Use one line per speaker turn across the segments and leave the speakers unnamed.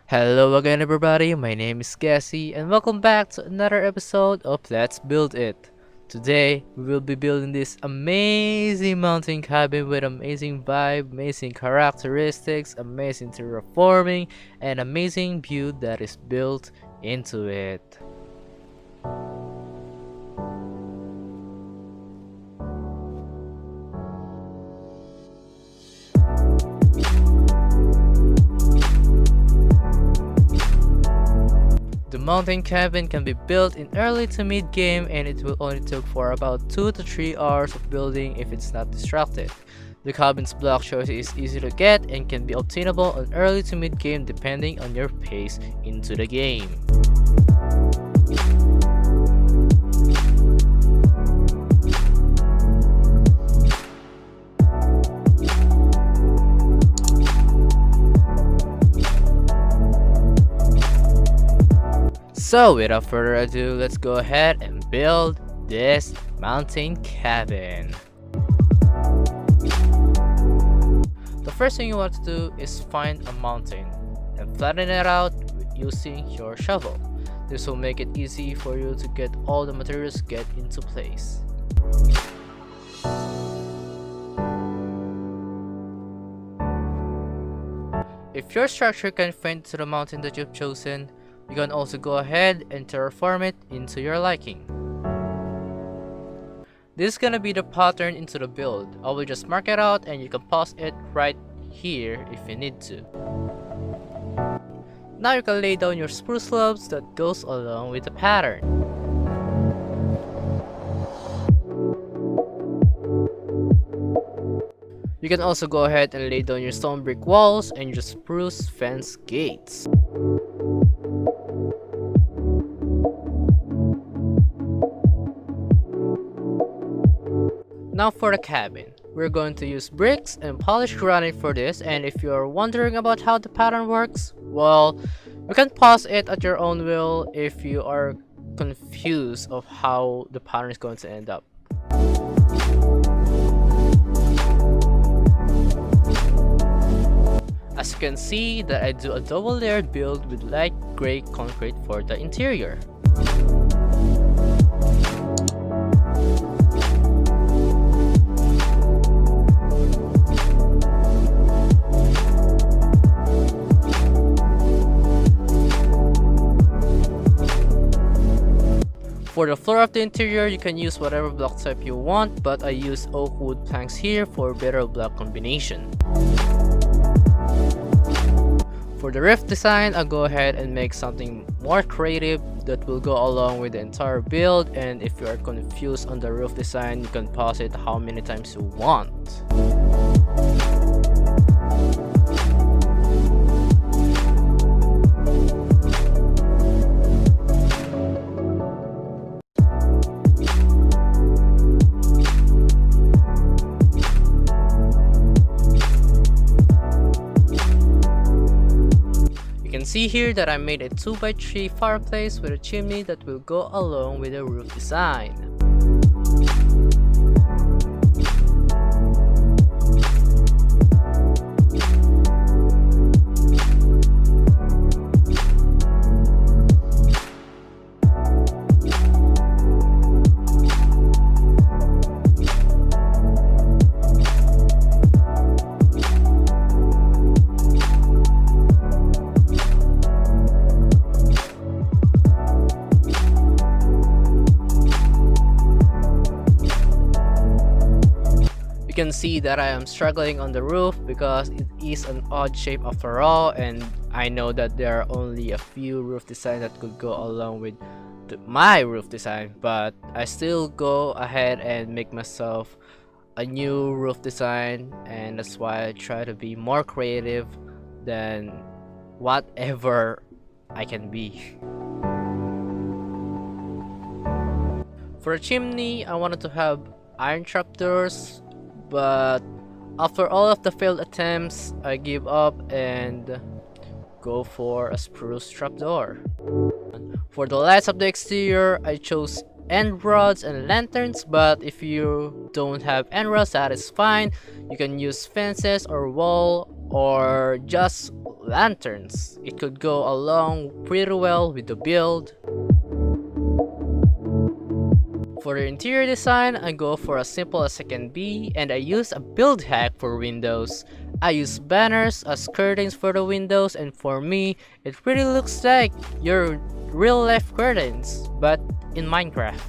Hello again everybody, my name is Cassie and welcome back to another episode of Let's Build It. Today we will be building this amazing mountain cabin with amazing vibe, amazing characteristics, amazing terraforming, and amazing view that is built into it. The mountain cabin can be built in early to mid game and it will only take for about 2 to 3 hours of building if it's not distracted. The cabin's block choice is easy to get and can be obtainable on early to mid game depending on your pace into the game. So without further ado, let's go ahead and build this mountain cabin. The first thing you want to do is find a mountain and flatten it out using your shovel. This will make it easy for you to get all the materials get into place. If your structure can fit into the mountain that you've chosen, you can also go ahead and terraform it into your liking. This is gonna be the pattern into the build. I will just mark it out and you can pause it right here if you need to. Now you can lay down your spruce slabs that goes along with the pattern. You can also go ahead and lay down your stone brick walls and your spruce fence gates. Now for the cabin, we're going to use bricks and polished granite for this, and if you're wondering about how the pattern works, well, you can pause it at your own will if you are confused of how the pattern is going to end up. As you can see that I do a double layered build with light gray concrete for the interior. For the floor of the interior, you can use whatever block type you want, but I use oak wood planks here for better block combination. For the roof design, I'll go ahead and make something more creative that will go along with the entire build, and if you are confused on the roof design, you can pause it how many times you want. You can see here that I made a 2x3 fireplace with a chimney that will go along with the roof design. You can see that I am struggling on the roof because it is an odd shape after all, and I know that there are only a few roof designs that could go along with my roof design, but I still go ahead and make myself a new roof design, and that's why I try to be more creative than whatever I can be. For a chimney, I wanted to have iron trapdoors, but after all of the failed attempts, I give up and go for a spruce trapdoor. For the lights of the exterior, I chose end rods and lanterns, but if you don't have end rods, that is fine. You can use fences or wall or just lanterns. It could go along pretty well with the build. For the interior design, I go for as simple as it can be, and I use a build hack for windows. I use banners as curtains for the windows, and for me, it really looks like your real life curtains, but in Minecraft.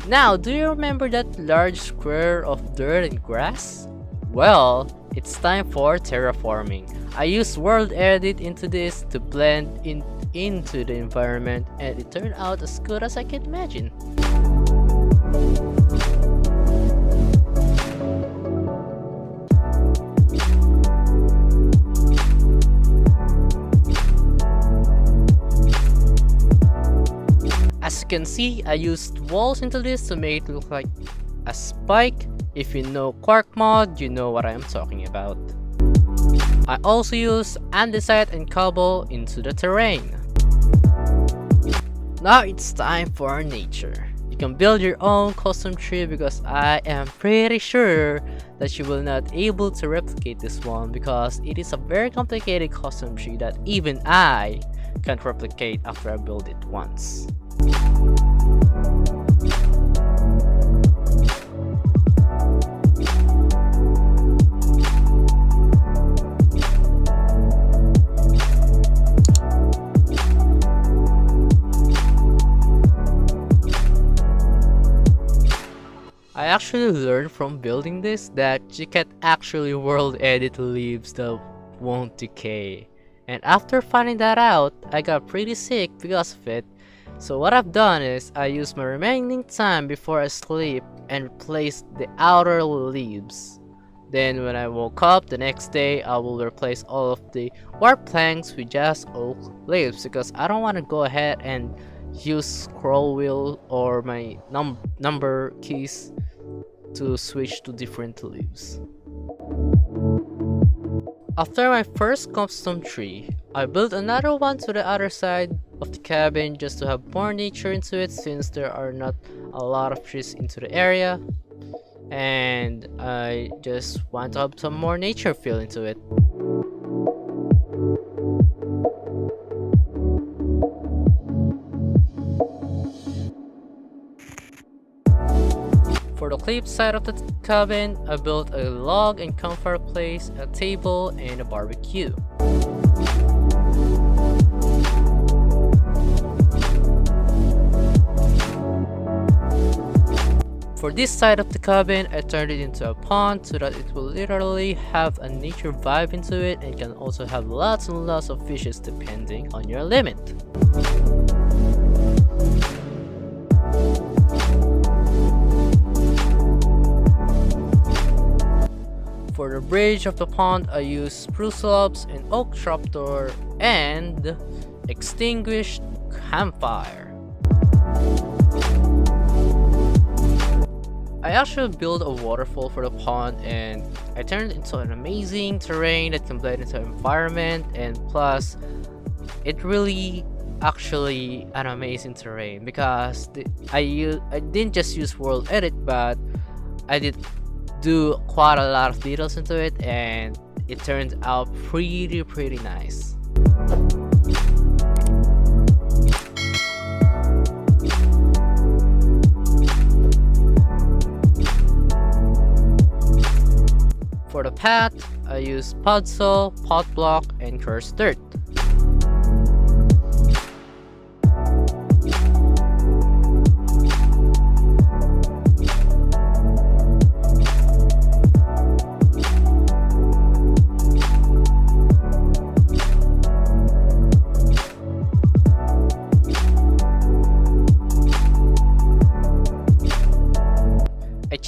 Now, do you remember that large square of dirt and grass? Well, it's time for terraforming. I used World Edit into this to blend into the environment, and it turned out as good as I could imagine. As you can see, I used walls into this to make it look like a spike. If you know Quark mod, you know what I am talking about. I also use andesite and cobble into the terrain. Now it's time for nature. You can build your own custom tree because I am pretty sure that you will not able to replicate this one because it is a very complicated custom tree that even I can't replicate after I build it once. I actually learned from building this that you can actually world edit leaves that won't decay. And after finding that out, I got pretty sick because of it. So what I've done is I use my remaining time before I sleep and replace the outer leaves. Then when I woke up the next day, I will replace all of the warp planks with just oak leaves because I don't want to go ahead and use scroll wheel or my number keys to switch to different leaves. After my first custom tree, I built another one to the other side of the cabin just to have more nature into it since there are not a lot of trees into the area, and I just want to have some more nature feel into it. For the cliff side of the cabin, I built a log and campfire place, a table, and a barbecue. For this side of the cabin, I turned it into a pond so that it will literally have a nature vibe into it and can also have lots and lots of fishes depending on your limit. For the bridge of the pond, I used spruce logs and oak trapdoor and extinguished campfire. I actually built a waterfall for the pond and I turned it into an amazing terrain that can blend into the environment, and plus it really actually an amazing terrain because I didn't just use world edit, but I did do quite a lot of details into it and it turned out pretty nice. For the path, I used puzzle, pot block, and cursed dirt.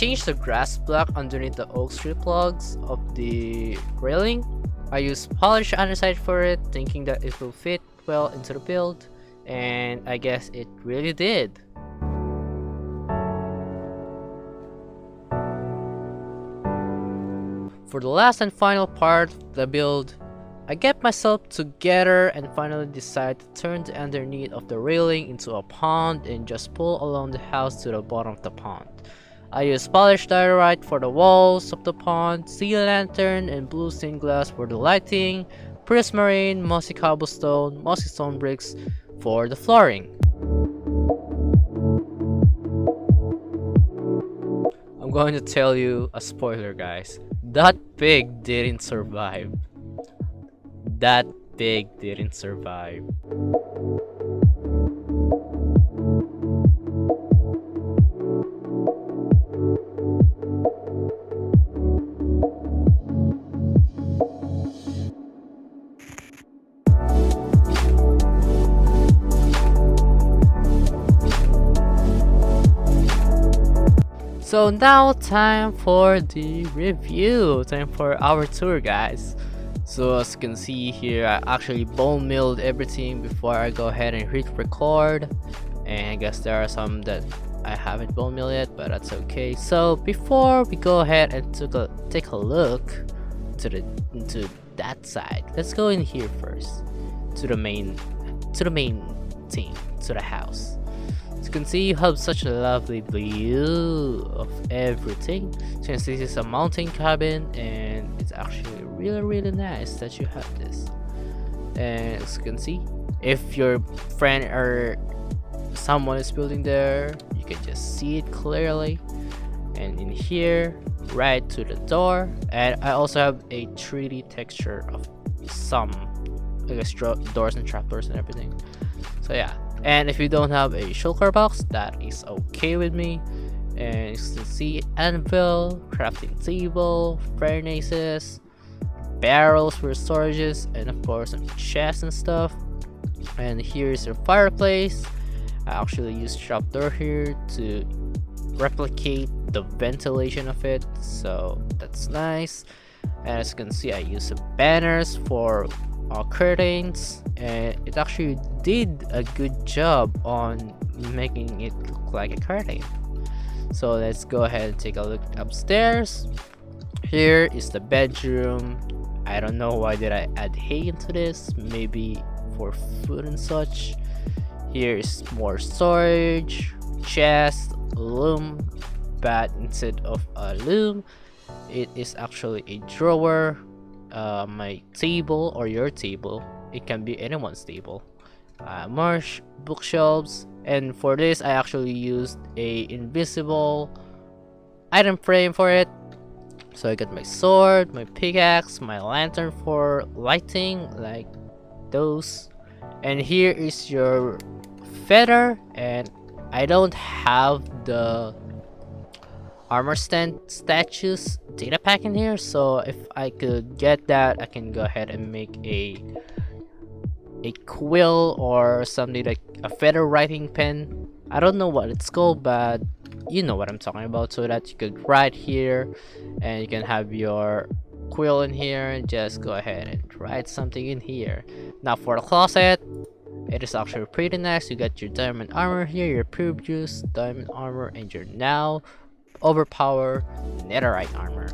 changed polished the grass block underneath the oak tree plugs of the railing. I used polished andesite for it, thinking that it will fit well into the build, and I guess it really did. For the last and final part of the build, I get myself together and finally decide to turn the underneath of the railing into a pond and just pull along the house to the bottom of the pond. I use polished diorite for the walls of the pond, sea lantern and blue stained glass for the lighting, prismarine, mossy cobblestone, mossy stone bricks for the flooring. I'm going to tell you a spoiler, guys. That pig didn't survive. That pig didn't survive. So now time for the review, time for our tour, guys. So as you can see here, I actually bone milled everything before I go ahead and hit record, and I guess there are some that I haven't bone milled yet, but that's okay. So before we go ahead and take a look into that side, let's go in here first to the main thing, to the house. As you can see, you have such a lovely view of everything. Since this is a mountain cabin, and it's actually really nice that you have this. And as you can see, if your friend or someone is building there, you can just see it clearly. And in here, right to the door, and I also have a 3D texture of some, I guess, doors and trapdoors and everything. So yeah. And if you don't have a shulker box, that is okay with me. And you can see anvil, crafting table, furnaces, barrels for storages, and of course some chests and stuff. And here's your fireplace. I actually used trapdoor here to replicate the ventilation of it, so that's nice. And as you can see, I use some banners for curtains, and it actually did a good job on making it look like a curtain. So let's go ahead and take a look upstairs. Here is the bedroom. I don't know why did I add hay into this, maybe for food and such. Here is more storage, chest, loom, but instead of a loom, it is actually a drawer. My table or your table, it can be anyone's table. Marsh bookshelves, and for this I actually used a invisible item frame for it. So I got my sword, my pickaxe, my lantern for lighting, like those. And here is your feather, and I don't have the armor stand statues data pack in here, so if I could get that, I can go ahead and make a quill or something like a feather writing pen. I don't know what it's called, but you know what I'm talking about, so that you could write here and you can have your quill in here and just go ahead and write something in here. Now for the closet, it is actually pretty nice. You got your diamond armor here, your previous diamond armor, and your now overpowered netherite armor.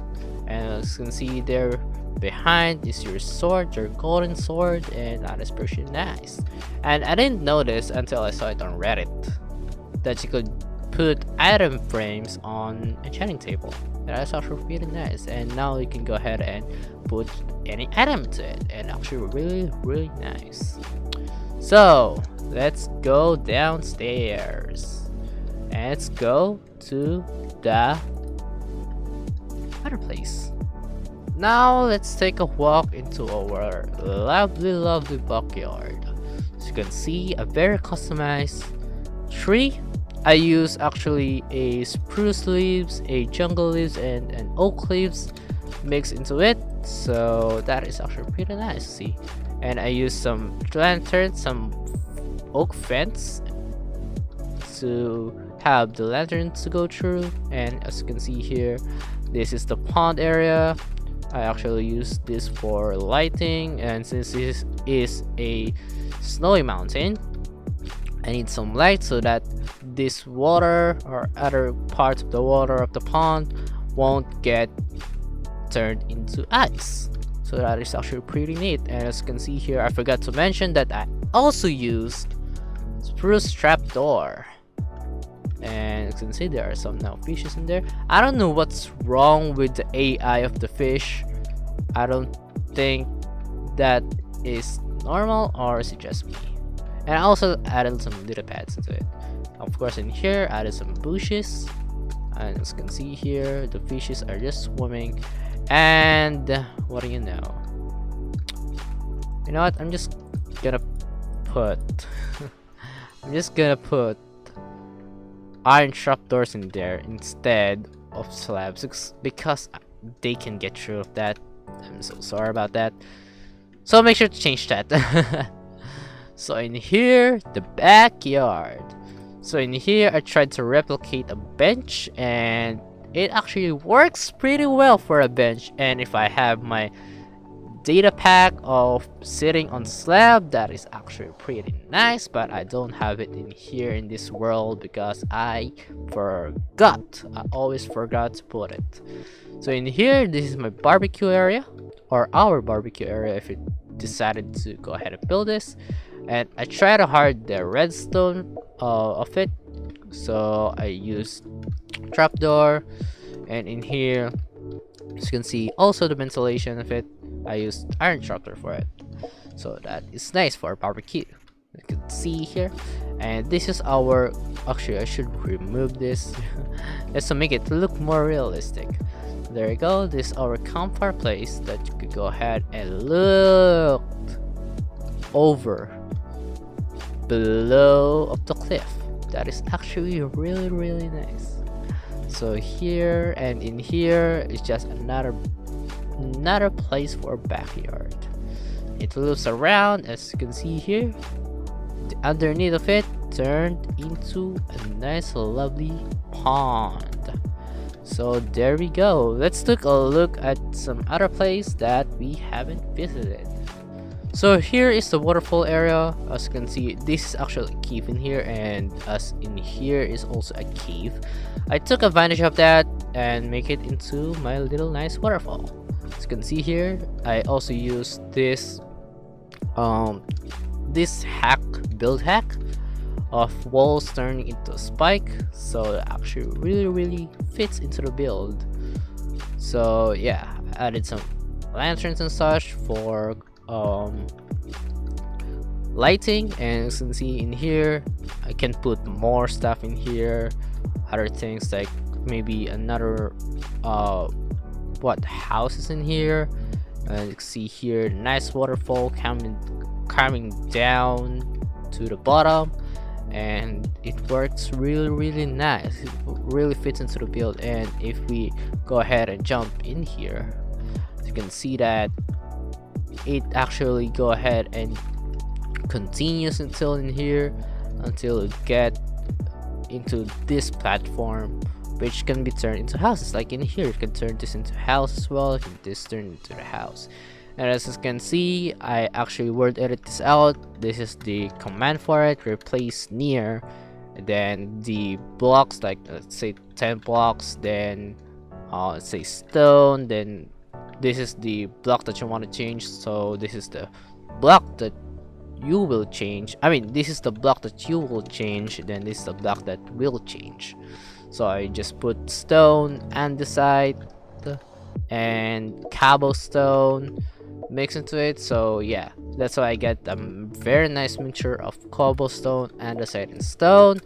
And as you can see there behind is your sword, your golden sword, and that is pretty nice. And I didn't notice until I saw it on Reddit that you could put item frames on enchanting table. That's actually really nice. And now you can go ahead and put any item to it, and actually really nice. So let's go downstairs and let's go to the fireplace. Now let's take a walk into our lovely backyard. As you can see, a very customized tree. I use actually a spruce leaves, a jungle leaves, and an oak leaves mixed into it, so that is actually pretty nice to see. And I use some lanterns, some oak fence to have the lantern to go through, and as you can see here, this is the pond area. I actually use this for lighting, and since this is a snowy mountain, I need some light so that this water or other parts of the water of the pond won't get turned into ice. So that is actually pretty neat. And as you can see here, I forgot to mention that I also used spruce trapdoor. And you can see there are some now fishes in there. I don't know what's wrong with the AI of the fish. I don't think that is normal, or is it just me? And I also added some little pads into it. Of course, in here, I added some bushes. And as you can see here, the fishes are just swimming. And what do you know? You know what? I'm just gonna put I'm just gonna put iron trapdoors in there instead of slabs, because they can get through of that. I'm so sorry about that. So make sure to change that. So in here, the backyard. So in here, I tried to replicate a bench, and it actually works pretty well for a bench. And if I have my data pack of sitting on slab, that is actually pretty nice, but I don't have it in here in this world because I always forgot to put it. So in here, this is my barbecue area, or our barbecue area if you decided to go ahead and build this. And I tried to hard the redstone of it, so I used trapdoor. And in here, as you can see, also the ventilation of it, I used iron trapdoor for it. So that is nice for barbecue. You can see here. And this is our, actually I should remove this just to make it look more realistic. There you go. This is our campfire place that you could go ahead and look over below of the cliff. That is actually really nice. So here and in here is just another place for a backyard. It loops around, as you can see here. The underneath of it turned into a nice lovely pond. So there we go. Let's take a look at some other place that we haven't visited. So here is the waterfall area. As you can see, this is actually a cave in here, and as in here is also a cave. I took advantage of that and make it into my little nice waterfall. As you can see here, I also used this build hack of walls turning into a spike, so it actually really fits into the build. So yeah, I added some lanterns and such for lighting, and as you can see in here, I can put more stuff in here, other things like maybe another houses in here. And you can see here, nice waterfall coming down to the bottom, and it works really nice. It really fits into the build. And if we go ahead and jump in here, you can see that it actually go ahead and continues until in here, until it get into this platform, which can be turned into houses. Like in here, you can turn this into house as well. You can just turn into the house. And as you can see, I actually word edit this out. This is the command for it: replace near, and then the blocks, like let's say 10 blocks, then let's say stone, then this is the block that you want to change. So this is the block that you will change. I mean, this is the block that you will change, then this is the block that will change. So I just put stone andesite and cobblestone mix into it. So yeah, that's why I get a very nice mixture of cobblestone, andesite, and stone,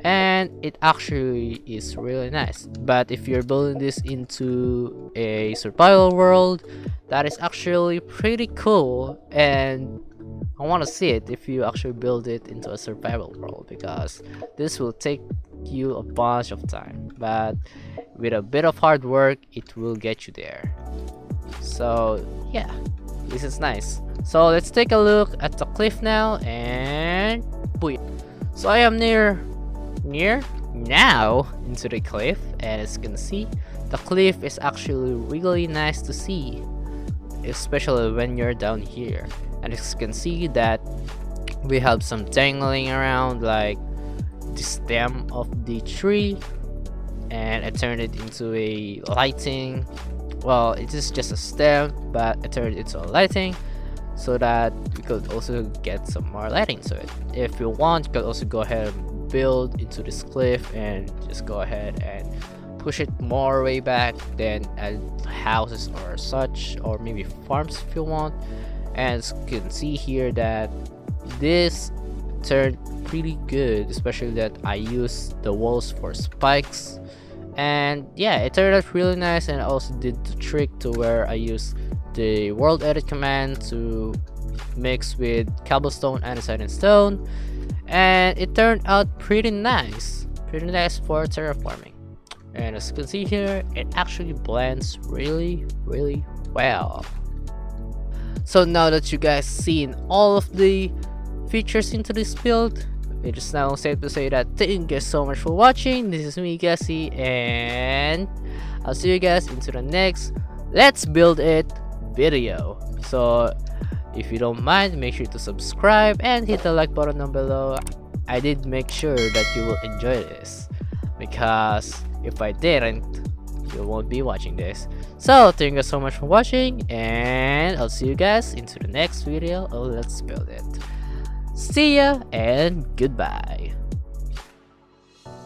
and it actually is really nice. But if you're building this into a survival world, that is actually pretty cool, and I want to see it if you actually build it into a survival world, because this will take you a bunch of time, but with a bit of hard work it will get you there. So yeah, this is nice. So let's take a look at the cliff now, and booyah. So I am near now into the cliff, and as you can see, the cliff is actually really nice to see, especially when you're down here. And as you can see that we have some dangling around like the stem of the tree, and I turned it into a lighting. Well, it is just a stem, but I turned it into a lighting so that we could also get some more lighting to it. If you want, you could also go ahead and build into this cliff and just go ahead and push it more way back, then add houses or such, or maybe farms if you want. And as you can see here that this turned pretty good, especially that I used the walls for spikes. And yeah, it turned out really nice, and I also did the trick to where I used the world edit command to mix with cobblestone, andesite, and stone, and it turned out pretty nice for terraforming. And as you can see here, it actually blends really well. So now that you guys seen all of the features into this build, it is now safe to say that thank you guys so much for watching. This is me, Gassy, and I'll see you guys into the next Let's Build It video. So if you don't mind, make sure to subscribe and hit the like button down below. I did make sure that you will enjoy this, because if I didn't, you won't be watching this. So thank you guys so much for watching, and I'll see you guys into the next video of Let's Build It. See ya and goodbye.